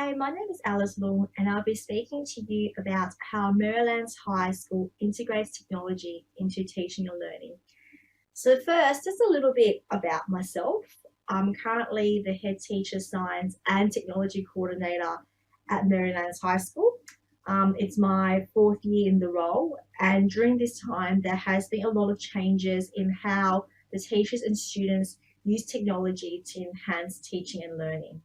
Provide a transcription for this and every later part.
Hi, my name is Alice Long, and I'll be speaking to you about how Merrylands High School integrates technology into teaching and learning. So first, just a little bit about myself. I'm currently the Head Teacher Science and Technology Coordinator at Merrylands High School. It's my fourth year in the role, and during this time, there has been a lot of changes in how the teachers and students use technology to enhance teaching and learning.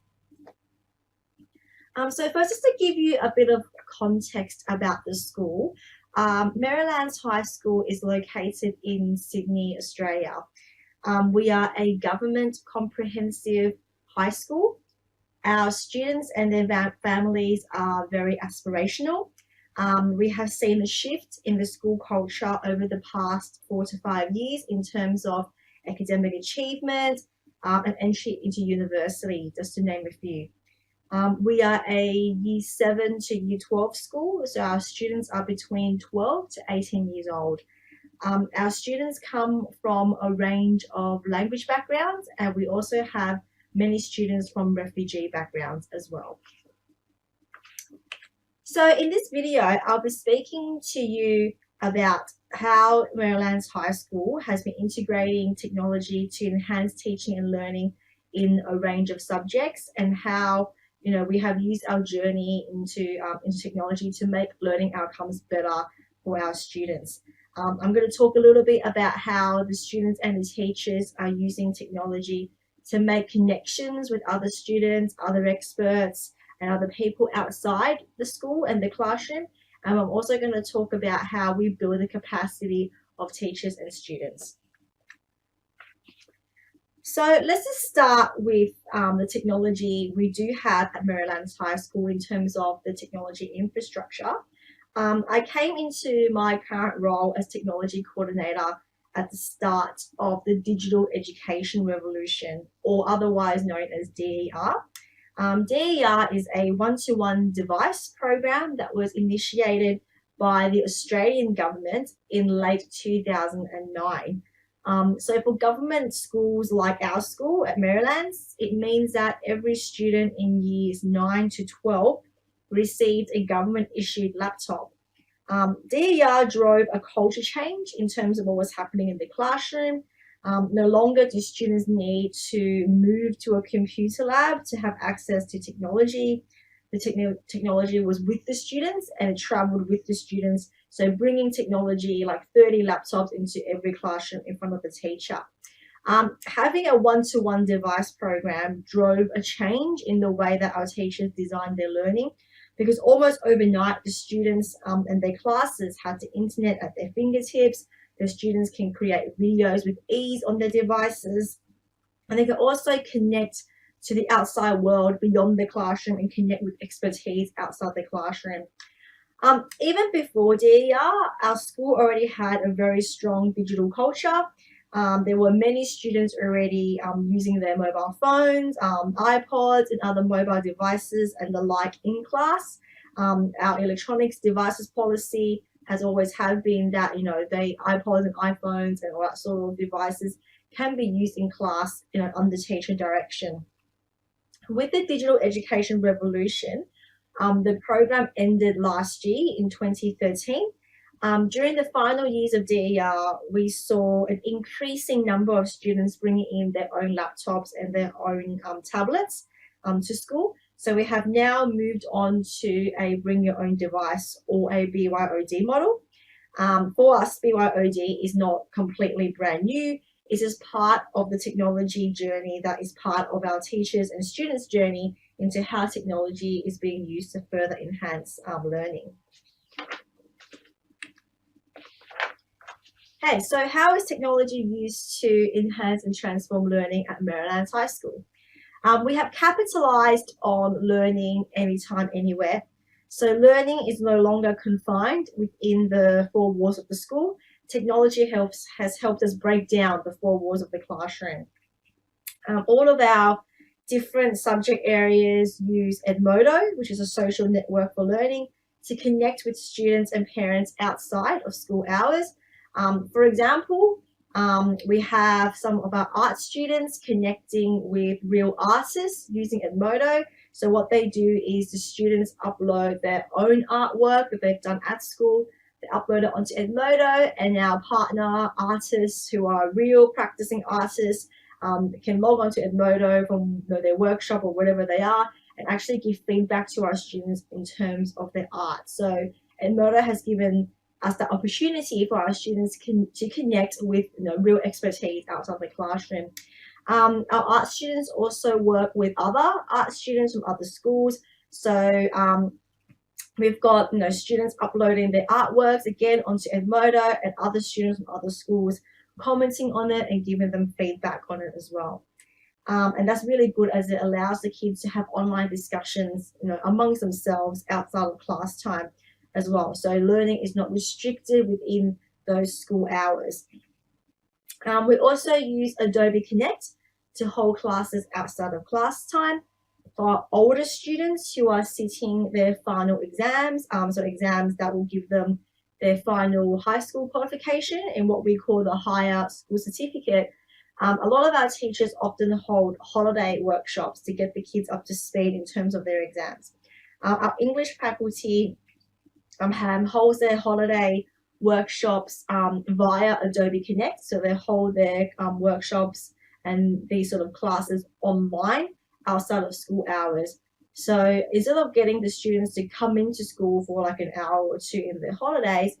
So first, just to give you a bit of context about the school, Merrylands High School is located in Sydney, Australia. We are a government comprehensive high school. Our students and their families are very aspirational. We have seen a shift in the school culture over the past 4 to 5 years in terms of academic achievement and entry into university, just to name a few. We are a Year 7 to Year 12 school, so our students are between 12 to 18 years old. Our students come from a range of language backgrounds, and we also have many students from refugee backgrounds as well. So in this video, I'll be speaking to you about how Merrylands High School has been integrating technology to enhance teaching and learning in a range of subjects, and how we have used our journey into technology to make learning outcomes better for our students. I'm going to talk a little bit about how the students and the teachers are using technology to make connections with other students, other experts, and other people outside the school and the classroom. And I'm also going to talk about how we build the capacity of teachers and students. So let's just start with the technology we do have at Merrylands High School in terms of the technology infrastructure. I came into my current role as technology coordinator at the start of the digital education revolution, or otherwise known as DER. DER is a one-to-one device program that was initiated by the Australian government in late 2009. So for government schools like our school at Merrylands, it means that every student in years 9 to 12 received a government-issued laptop. DER drove a culture change in terms of what was happening in the classroom. No longer do students need to move to a computer lab to have access to technology. The technology was with the students and it traveled with the students. So bringing technology like 30 laptops into every classroom in front of the teacher. Having a one-to-one device program drove a change in the way that our teachers designed their learning, because almost overnight the students and their classes had the internet at their fingertips. The students can create videos with ease on their devices, and they can also connect to the outside world beyond the classroom and connect with expertise outside the classroom. Even before DER, our school already had a very strong digital culture. There were many students already using their mobile phones, iPods and other mobile devices and the like in class. Our electronics devices policy has always have been that, the iPods and iPhones and all that sort of devices can be used in class, under teacher direction. With the digital education revolution, the program ended last year in 2013. During the final years of DER, we saw an increasing number of students bringing in their own laptops and their own tablets to school. So we have now moved on to a bring your own device, or a BYOD model. For us, BYOD is not completely brand new. It is part of the technology journey that is part of our teachers and students' journey into how technology is being used to further enhance learning. Hey, so how is technology used to enhance and transform learning at Merrylands High School? We have capitalized on learning anytime, anywhere. So learning is no longer confined within the four walls of the school. Technology has helped us break down the four walls of the classroom. All of our different subject areas use Edmodo, which is a social network for learning, to connect with students and parents outside of school hours. For example, We have some of our art students connecting with real artists using Edmodo. So what they do is the students upload their own artwork that they've done at school. They upload it onto Edmodo, and our partner artists who are real practicing artists can log on to Edmodo from their workshop or whatever they are and actually give feedback to our students in terms of their art. So Edmodo has given us the opportunity for our students to connect with real expertise outside the classroom. Our art students also work with other art students from other schools. So we've got students uploading their artworks again onto Edmodo, and other students from other schools commenting on it and giving them feedback on it as well. And that's really good as it allows the kids to have online discussions amongst themselves outside of class time as well. So learning is not restricted within those school hours. We also use Adobe Connect to hold classes outside of class time for older students who are sitting their final exams, so exams that will give them their final high school qualification in what we call the higher school certificate. A lot of our teachers often hold holiday workshops to get the kids up to speed in terms of their exams. Our English faculty holds their holiday workshops via Adobe Connect. So they hold their workshops and these sort of classes online outside of school hours. So instead of getting the students to come into school for like an hour or two in their holidays,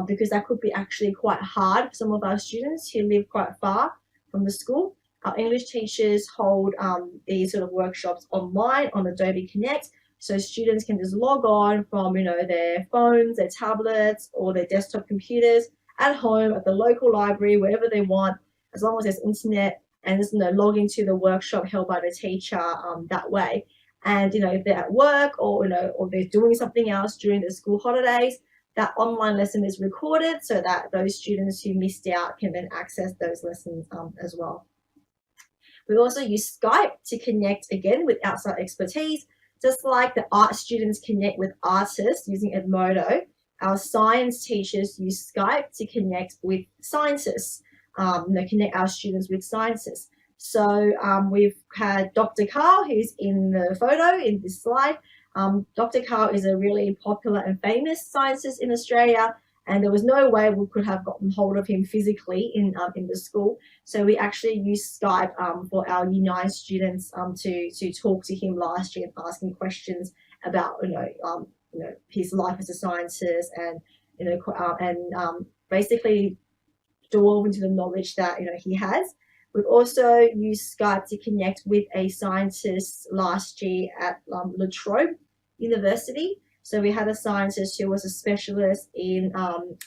because that could be actually quite hard for some of our students who live quite far from the school, our English teachers hold these sort of workshops online on Adobe Connect. So students can just log on from their phones, their tablets, or their desktop computers at home, at the local library, wherever they want, as long as there's internet, and just log into the workshop held by the teacher that way. And if they're at work or or they're doing something else during the school holidays, that online lesson is recorded so that those students who missed out can then access those lessons as well. We also use Skype to connect again with outside expertise. Just like the art students connect with artists using Edmodo, our science teachers use Skype to connect with scientists, connect our students with scientists. So we've had Dr. Carl, who's in the photo in this slide. Dr. Carl is a really popular and famous scientist in Australia, and there was no way we could have gotten hold of him physically in the school. So we actually used Skype for our Year 9 students to talk to him last year and ask him questions about his life as a scientist and basically delve into the knowledge that he has. We've also used Skype to connect with a scientist last year at La Trobe University. So we had a scientist who was a specialist in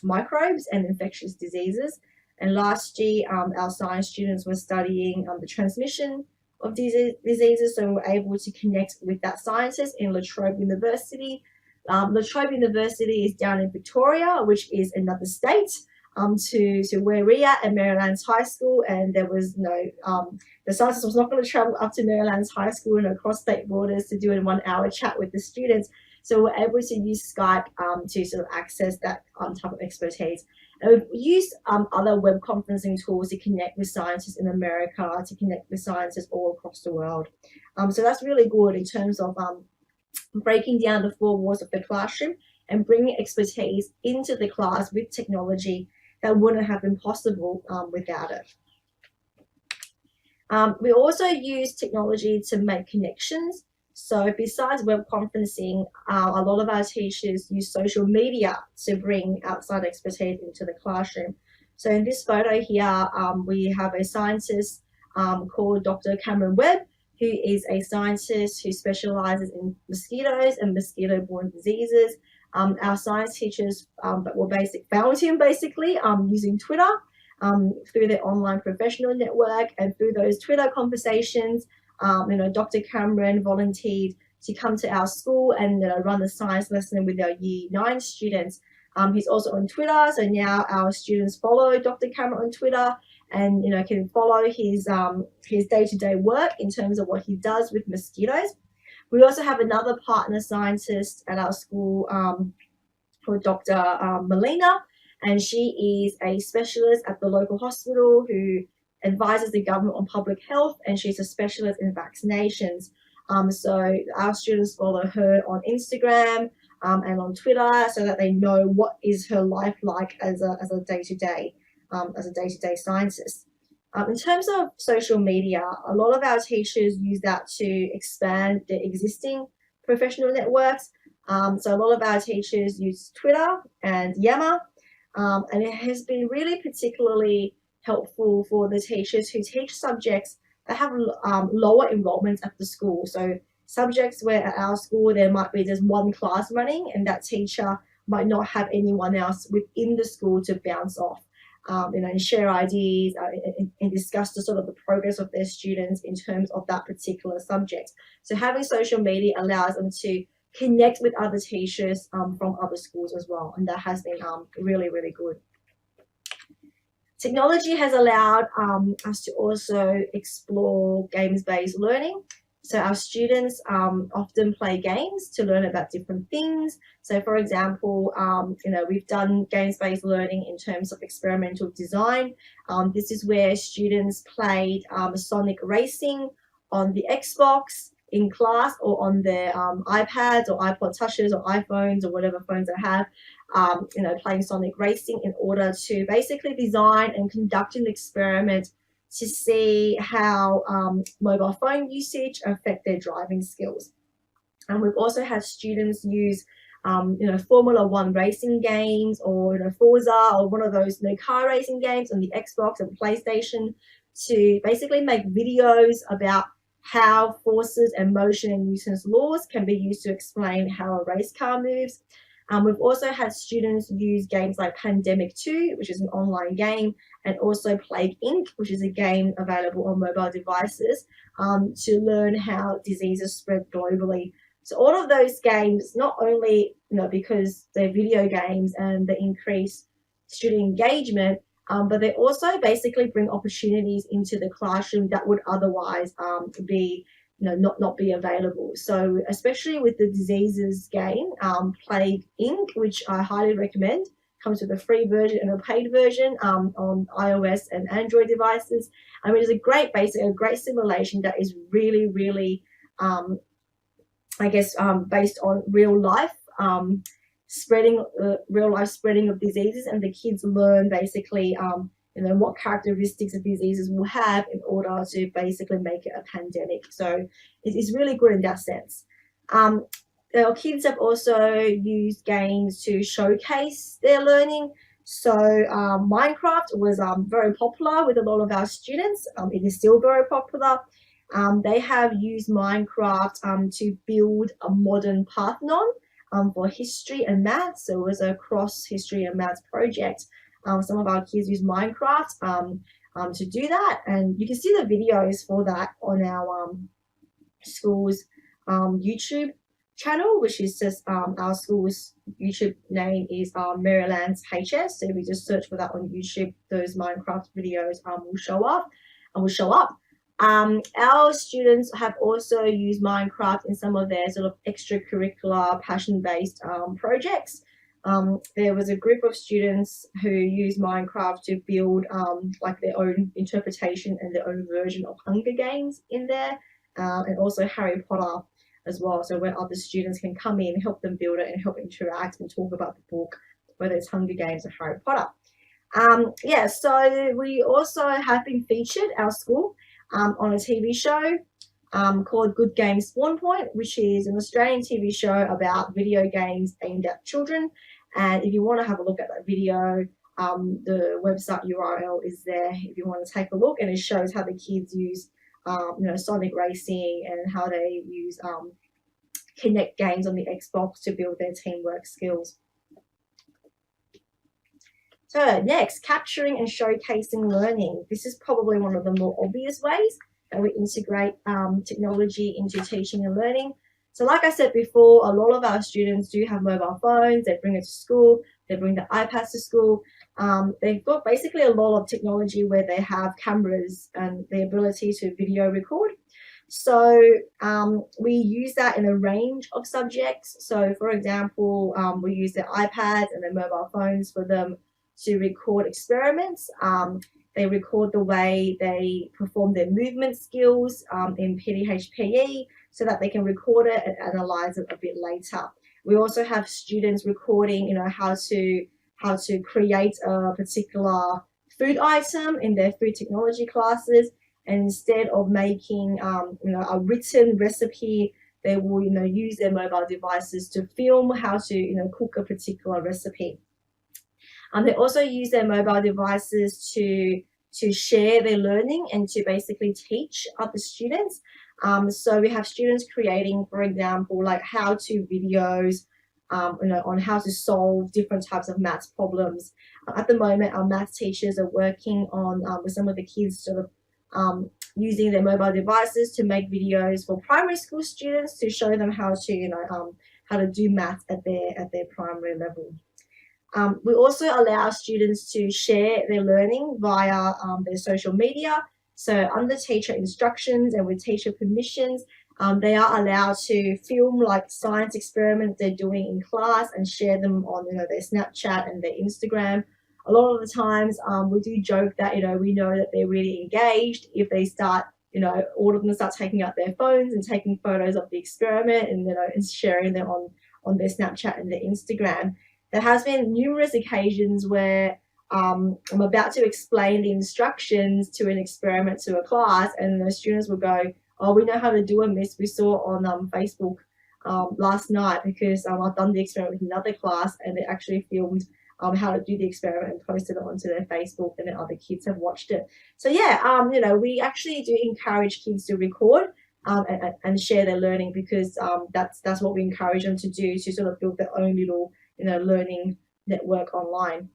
microbes and infectious diseases. And last year, our science students were studying the transmission of diseases. So we were able to connect with that scientist in La Trobe University. La Trobe University is down in Victoria, which is another state to where we are at Merrylands High School. And there was the scientist was not going to travel up to Merrylands High School and across state borders to do a 1 hour chat with the students. So we're able to use Skype to sort of access that type of expertise. And we've used other web conferencing tools to connect with scientists in America, to connect with scientists all across the world. So that's really good in terms of breaking down the four walls of the classroom and bringing expertise into the class with technology that wouldn't have been possible without it. We also use technology to make connections. So besides web conferencing, a lot of our teachers use social media to bring outside expertise into the classroom. So in this photo here, we have a scientist called Dr. Cameron Webb, who is a scientist who specializes in mosquitoes and mosquito-borne diseases. Our science teachers found him basically using Twitter through their online professional network, and through those Twitter conversations, Dr. Cameron volunteered to come to our school and run the science lesson with our Year 9 students. He's also on Twitter, so now our students follow Dr. Cameron on Twitter and can follow his day-to-day work in terms of what he does with mosquitoes. We also have another partner scientist at our school called Dr. Molina, and she is a specialist at the local hospital who advises the government on public health, and she's a specialist in vaccinations. So our students follow her on Instagram and on Twitter so that they know what is her life like as a day-to-day scientist. In terms of social media, a lot of our teachers use that to expand their existing professional networks. So a lot of our teachers use Twitter and Yammer, and it has been really particularly helpful for the teachers who teach subjects that have lower enrollments at the school. So subjects where at our school there might be just one class running and that teacher might not have anyone else within the school to bounce off. And share ideas and discuss the sort of the progress of their students in terms of that particular subject. So having social media allows them to connect with other teachers from other schools as well, and that has been really, really good. Technology has allowed us to also explore games-based learning. So our students often play games to learn about different things. So for example, we've done games-based learning in terms of experimental design. This is where students played Sonic Racing on the Xbox in class or on their iPads or iPod touches or iPhones or whatever phones they have, playing Sonic Racing in order to basically design and conduct an experiment to see how mobile phone usage affect their driving skills. And we've also had students use Formula One racing games or Forza or one of those car racing games on the Xbox and PlayStation to basically make videos about how forces and motion and Newton's laws can be used to explain how a race car moves. We've also had students use games like Pandemic 2, which is an online game, and also Plague Inc., which is a game available on mobile devices, to learn how diseases spread globally. So all of those games, not only because they're video games and they increase student engagement, but they also basically bring opportunities into the classroom that would otherwise be not be available. So especially with the diseases game, Plague Inc., which I highly recommend, comes with a free version and a paid version on iOS and Android devices. I mean, it's a great simulation that is really, really, based on real life spreading of diseases, and the kids learn basically what characteristics of diseases will have in order to basically make it a pandemic. So it's really good in that sense. Our kids have also used games to showcase their learning. So Minecraft was very popular with a lot of our students. It is still very popular. They have used Minecraft to build a modern Parthenon for history and maths. So it was a cross history and maths project. Some of our kids use Minecraft to do that, and you can see the videos for that on our school's YouTube channel, which is just our school's YouTube name is Merrylands HS. So if you just search for that on YouTube, those Minecraft videos will show up. Our students have also used Minecraft in some of their sort of extracurricular passion-based projects. There was a group of students who used Minecraft to build their own interpretation and their own version of Hunger Games in there, and also Harry Potter as well. So where other students can come in, help them build it and help interact and talk about the book, whether it's Hunger Games or Harry Potter. So we also have been featured, our school, on a TV show called Good Games Spawn Point, which is an Australian TV show about video games aimed at children. And if you want to have a look at that video, the website URL is there if you want to take a look, and it shows how the kids use Sonic Racing and how they use Kinect games on the Xbox to build their teamwork skills. So next, capturing and showcasing learning. This is probably one of the more obvious ways that we integrate technology into teaching and learning. So like I said before, a lot of our students do have mobile phones. They bring it to school. They bring the iPads to school. They've got basically a lot of technology where they have cameras and the ability to video record. So we use that in a range of subjects. So for example, we use their iPads and their mobile phones for them to record experiments. They record the way they perform their movement skills in PDHPE so that they can record it and analyze it a bit later. We also have students recording, how to create a particular food item in their food technology classes. And instead of making, a written recipe, they will, use their mobile devices to film how to, cook a particular recipe. They also use their mobile devices to share their learning and to basically teach other students. So we have students creating, for example, like how-to videos, on how to solve different types of maths problems. At the moment, our maths teachers are working on with some of the kids sort of using their mobile devices to make videos for primary school students to show them how to, how to do maths at their primary level. We also allow students to share their learning via their social media. So under teacher instructions and with teacher permissions, they are allowed to film like science experiments they're doing in class and share them on their Snapchat and their Instagram. A lot of the times we do joke that we know that they're really engaged if they start, all of them start taking out their phones and taking photos of the experiment and sharing them on their Snapchat and their Instagram. There has been numerous occasions where I'm about to explain the instructions to an experiment to a class, and the students will go, "Oh, we know how to do it, miss. We saw on Facebook last night because I've done the experiment with another class, and they actually filmed how to do the experiment and posted it onto their Facebook, and then other kids have watched it." So yeah, we actually do encourage kids to record and share their learning because that's what we encourage them to do, to sort of build their own little learning network online.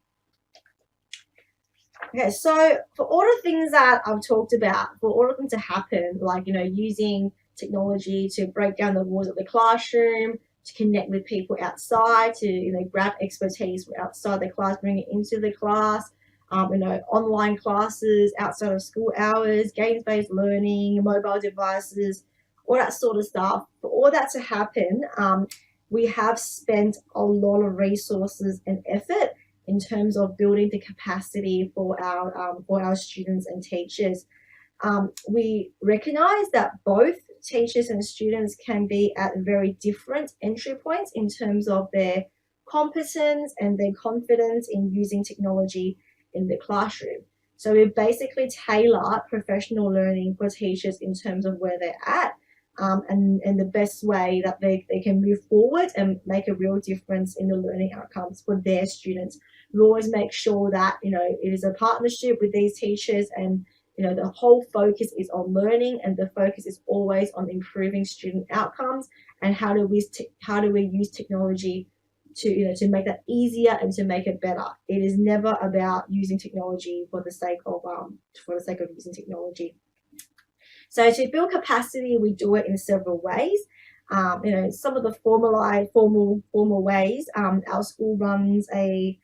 Okay, so for all the things that I've talked about, for all of them to happen, like using technology to break down the walls of the classroom, to connect with people outside, to grab expertise from outside the class, bring it into the class, online classes outside of school hours, games-based learning, mobile devices, all that sort of stuff. For all that to happen, we have spent a lot of resources and effort in terms of building the capacity for our students and teachers. We recognize that both teachers and students can be at very different entry points in terms of their competence and their confidence in using technology in the classroom. So we basically tailor professional learning for teachers in terms of where they're at. And the best way that they can move forward and make a real difference in the learning outcomes for their students. We always make sure that, it is a partnership with these teachers and, the whole focus is on learning and the focus is always on improving student outcomes and how do we use technology to make that easier and to make it better. It is never about using technology for the sake of using technology. So to build capacity, we do it in several ways. Some of the formal ways. Our school runs a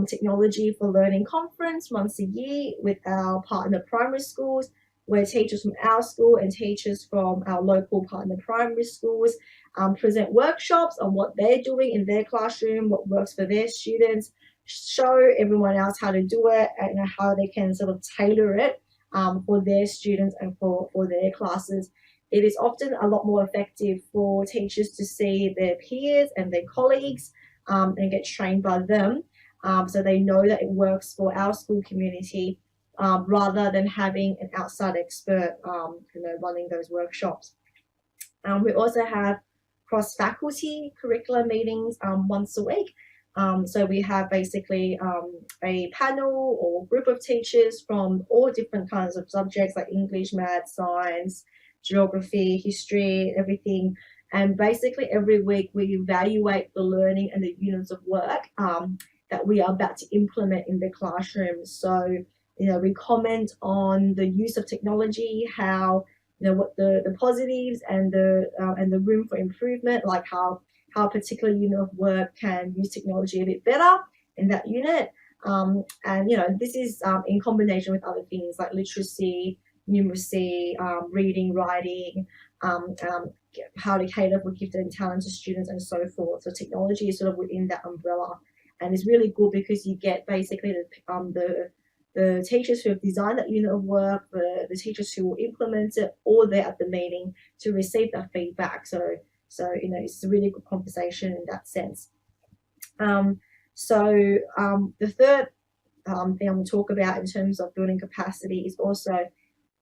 technology for learning conference once a year with our partner primary schools, where teachers from our school and teachers from our local partner primary schools present workshops on what they're doing in their classroom, what works for their students, show everyone else how to do it and how they can sort of tailor it for their students and for their classes. It is often a lot more effective for teachers to see their peers and their colleagues and get trained by them so they know that it works for our school community rather than having an outside expert running those workshops. We also have cross-faculty curriculum meetings once a week. So we have basically a panel or group of teachers from all different kinds of subjects like English, math, science, geography, history, everything. And basically every week we evaluate the learning and the units of work that we are about to implement in the classroom. So, we comment on the use of technology, how, what the positives and the room for improvement, like how a particular unit of work can use technology a bit better in that unit. And, this is in combination with other things like literacy, numeracy, reading, writing, how to cater for gifted and talented students and so forth. So technology is sort of within that umbrella. And it's really good because you get basically the teachers who have designed that unit of work, the teachers who will implement it, all there at the meeting to receive that feedback. So it's a really good conversation in that sense. The third thing I'm going to talk about in terms of building capacity is also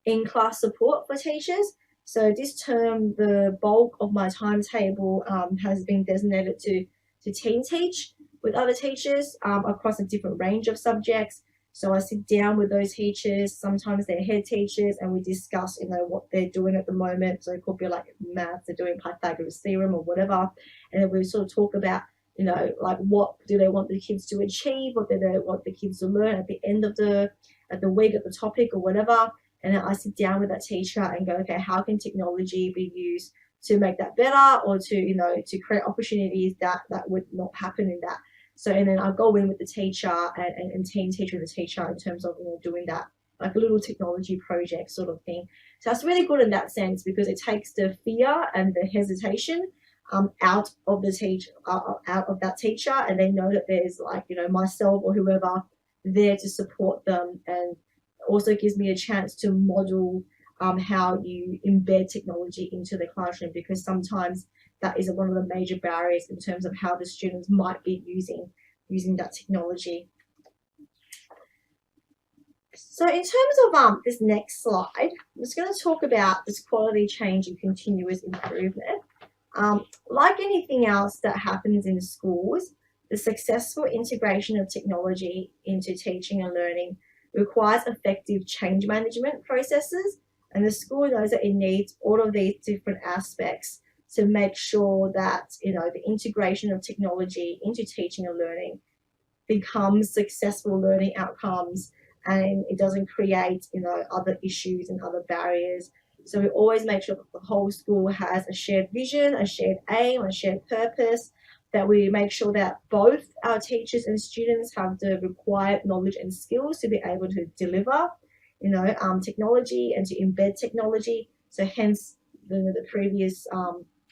in-class support for teachers. So this term, the bulk of my timetable has been designated to team teach with other teachers across a different range of subjects. So I sit down with those teachers, sometimes they're head teachers, and we discuss, what they're doing at the moment. So it could be like maths, they're doing Pythagoras theorem or whatever. And then we sort of talk about, like what do they want the kids to achieve? What do they want the kids to learn at the end of the week, at the topic or whatever. And then I sit down with that teacher and go, okay, how can technology be used to make that better, or to create opportunities that would not happen in that. So, and then I go in with the teacher and team teach with the teacher in terms of, doing that, like a little technology project sort of thing. So that's really good in that sense because it takes the fear and the hesitation out of the teacher, out of that teacher, and they know that there's myself or whoever there to support them, and also gives me a chance to model how you embed technology into the classroom, because sometimes that is one of the major barriers in terms of how the students might be using that technology. So in terms of this next slide, I'm just going to talk about this quality change and continuous improvement. Like anything else that happens in schools, the successful integration of technology into teaching and learning requires effective change management processes, and the school knows that it needs all of these different aspects to make sure that the integration of technology into teaching and learning becomes successful learning outcomes, and it doesn't create other issues and other barriers. So we always make sure that the whole school has a shared vision, a shared aim, a shared purpose, that we make sure that both our teachers and students have the required knowledge and skills to be able to deliver technology and to embed technology. So hence the previous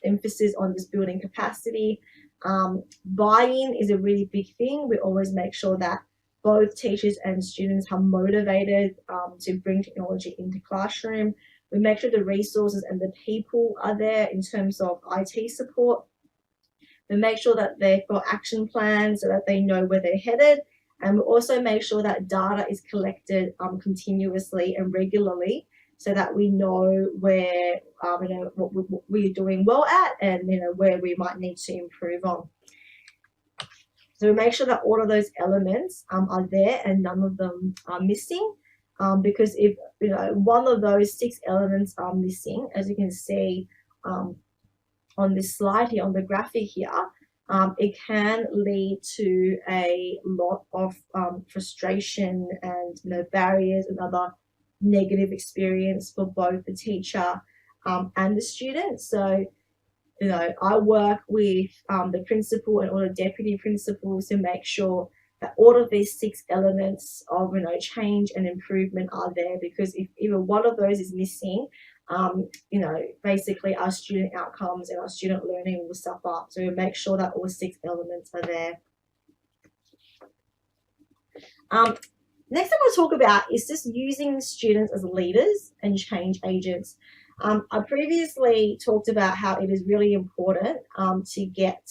emphasis on this building capacity. Buy-in is a really big thing. We always make sure that both teachers and students are motivated to bring technology into classroom. We make sure the resources and the people are there in terms of IT support. We make sure that they've got action plans so that they know where they're headed. And we also make sure that data is collected continuously and regularly, so that we know where what we're doing well at, and where we might need to improve on. So we make sure that all of those elements are there and none of them are missing. Because if one of those 6 elements are missing, as you can see on this slide here, on the graphic here, it can lead to a lot of frustration and barriers and other negative experience for both the teacher and the student. So I work with the principal and all the deputy principals to make sure that all of these 6 elements of change and improvement are there, because if even one of those is missing, basically our student outcomes and our student learning will suffer. So we make sure that all 6 elements are there. Next thing we'll talk about is just using students as leaders and change agents. I previously talked about how it is really important to get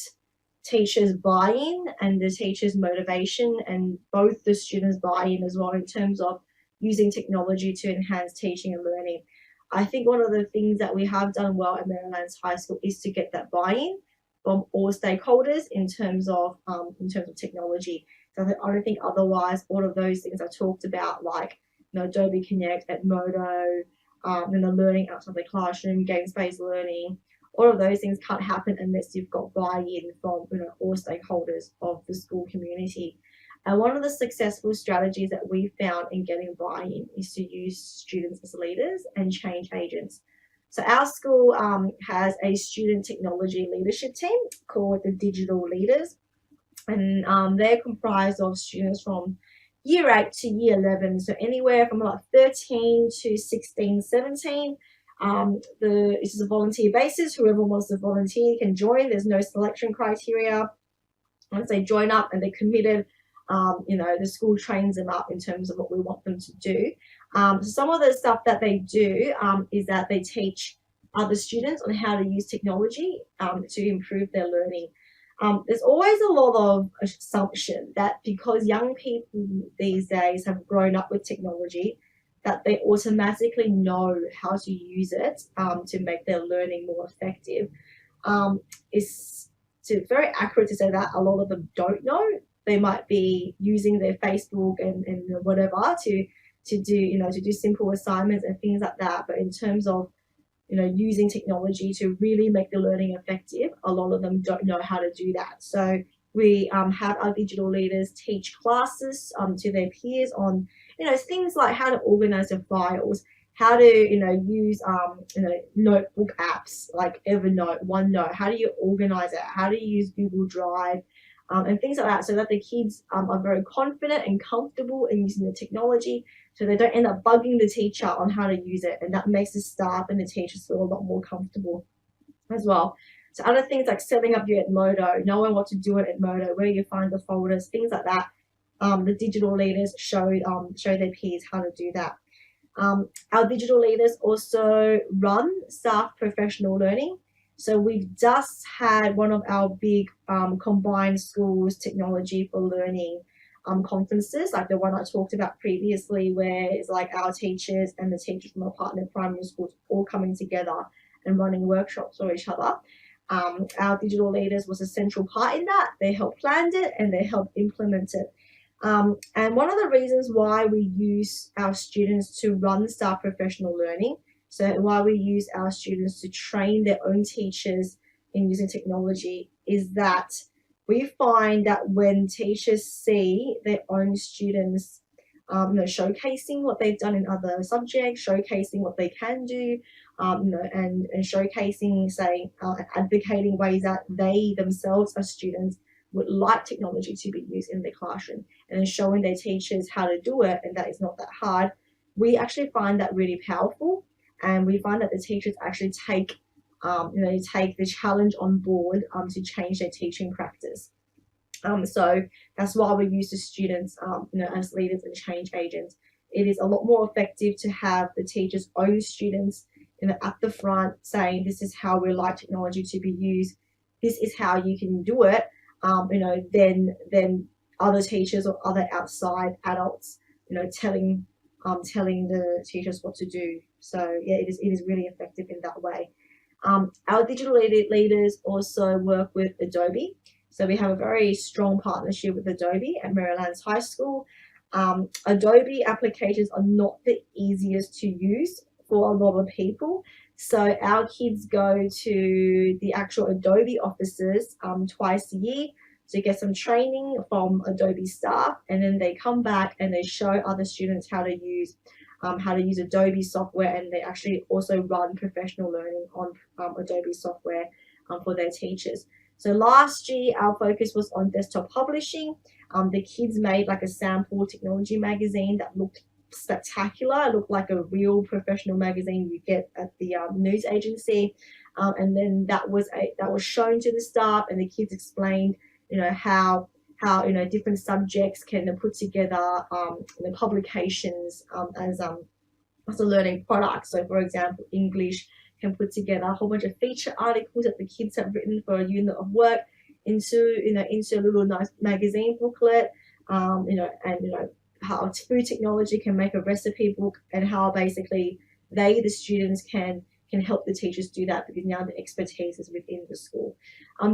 teachers' buy-in and the teachers' motivation, and both the students' buy-in as well, in terms of using technology to enhance teaching and learning. I think one of the things that we have done well at Merrylands High School is to get that buy-in from all stakeholders in terms of technology. So I don't think otherwise all of those things I talked about, like Adobe Connect, Edmodo, and the learning outside the classroom, games-based learning, all of those things can't happen unless you've got buy-in from all stakeholders of the school community. And one of the successful strategies that we found in getting buy-in is to use students as leaders and change agents. So our school has a student technology leadership team called the Digital Leaders, and they're comprised of students from year 8 to year 11, so anywhere from about 13 to 16, 17. This is a volunteer basis. Whoever wants to volunteer can join. There's no selection criteria. once they join up and they're committed, the school trains them up in terms of what we want them to do. So some of the stuff that they do is that they teach other students on how to use technology to improve their learning. There's always a lot of assumption that because young people these days have grown up with technology, that they automatically know how to use it to make their learning more effective. It's very accurate to say that a lot of them don't know. They might be using their Facebook and whatever to do simple assignments and things like that. But in terms of using technology to really make the learning effective, a lot of them don't know how to do that. So we have our digital leaders teach classes to their peers on things like how to organize their files, how to use notebook apps like Evernote, OneNote. How do you organize it? How do you use Google Drive? And things like that, so that the kids are very confident and comfortable in using the technology, so they don't end up bugging the teacher on how to use it, and that makes the staff and the teachers feel a lot more comfortable as well. So other things like setting up your Edmodo, knowing what to do in Edmodo, where you find the folders, things like that. The digital leaders show their peers how to do that. Our digital leaders also run staff professional learning. So we've just had one of our big combined schools technology for learning conferences, like the one I talked about previously, where it's like our teachers and the teachers from our partner primary schools all coming together and running workshops for each other. Our digital leaders was a central part in that. They helped plan it and they helped implement it. And one of the reasons why we use our students to run staff professional learning, so why we use our students to train their own teachers in using technology, is that we find that when teachers see their own students showcasing what they've done in other subjects, showcasing what they can do, and showcasing, advocating ways that they themselves as students would like technology to be used in the classroom, and then showing their teachers how to do it, and that it's not that hard, we actually find that really powerful. And we find that the teachers actually take the challenge on board to change their teaching practice. So that's why we use the students as leaders and change agents. It is a lot more effective to have the teachers' own students at the front saying, this is how we like technology to be used, this is how you can do it, than other teachers or other outside adults telling the teachers what to do. So yeah, it is really effective in that way. Our digital leaders also work with Adobe. So we have a very strong partnership with Adobe at Merrylands High School. Adobe applications are not the easiest to use for a lot of people. So our kids go to the actual Adobe offices twice a year to get some training from Adobe staff, and then they come back and they show other students how to use Adobe software, and they actually also run professional learning on Adobe software for their teachers. So last year our focus was on desktop publishing. The kids made like a sample technology magazine that looked spectacular. It looked like a real professional magazine you get at the news agency, and then that was shown to the staff, and the kids explained how different subjects can put together the publications as a learning product. So for example, English can put together a whole bunch of feature articles that the kids have written for a unit of work into a little nice magazine booklet, how food technology can make a recipe book, and how basically the students can help the teachers do that, because now the expertise is within the school.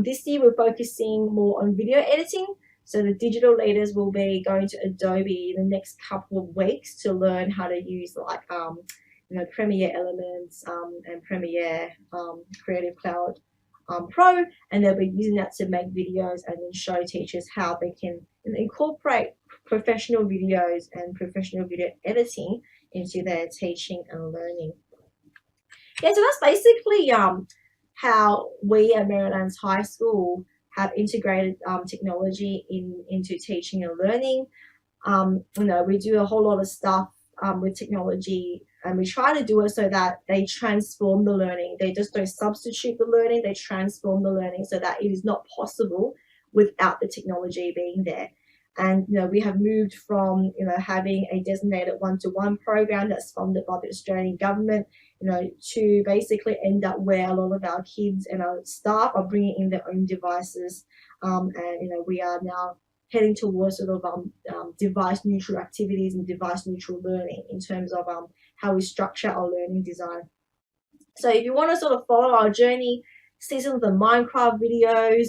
This year we're focusing more on video editing. So the digital leaders will be going to Adobe in the next couple of weeks to learn how to use Premiere Elements and Premiere Creative Cloud Pro, and they'll be using that to make videos and then show teachers how they can incorporate professional videos and professional video editing into their teaching and learning. Yeah, so that's basically how we at Merrylands High School have integrated technology into teaching and learning. We do a whole lot of stuff with technology, and we try to do it so that they transform the learning. They just don't substitute the learning, they transform the learning so that it is not possible without the technology being there. And we have moved from having a designated one-to-one program that's funded by the Australian government, to basically end up where a lot of our kids and our staff are bringing in their own devices, and we are now heading towards sort of device neutral activities and device neutral learning in terms of how we structure our learning design. So if you want to sort of follow our journey, see some of the Minecraft videos,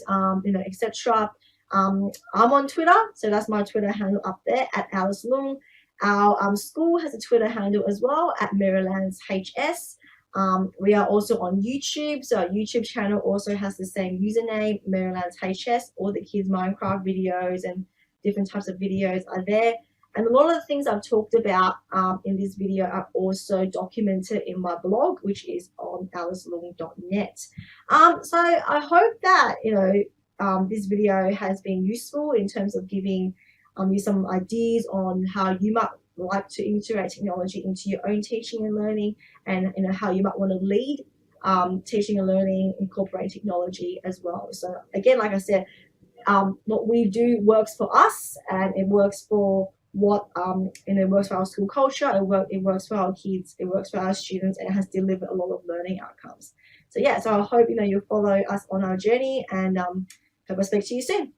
etc. I'm on Twitter, so that's my Twitter handle up there at Alice Lung. Our school has a Twitter handle as well at Merrylands HS. We are also on YouTube, so our YouTube channel also has the same username, Merrylands HS. All the kids' Minecraft videos and different types of videos are there. And a lot of the things I've talked about in this video are also documented in my blog, which is on alicelung.net. So I hope that, this video has been useful in terms of giving you some ideas on how you might like to integrate technology into your own teaching and learning, and how you might want to lead teaching and learning, incorporating technology as well. So again, like I said, what we do works for us, and it works for it works for our school culture, it works for our kids, it works for our students, and it has delivered a lot of learning outcomes. So yeah, so I hope you'll follow us on our journey, and hope I speak to you soon.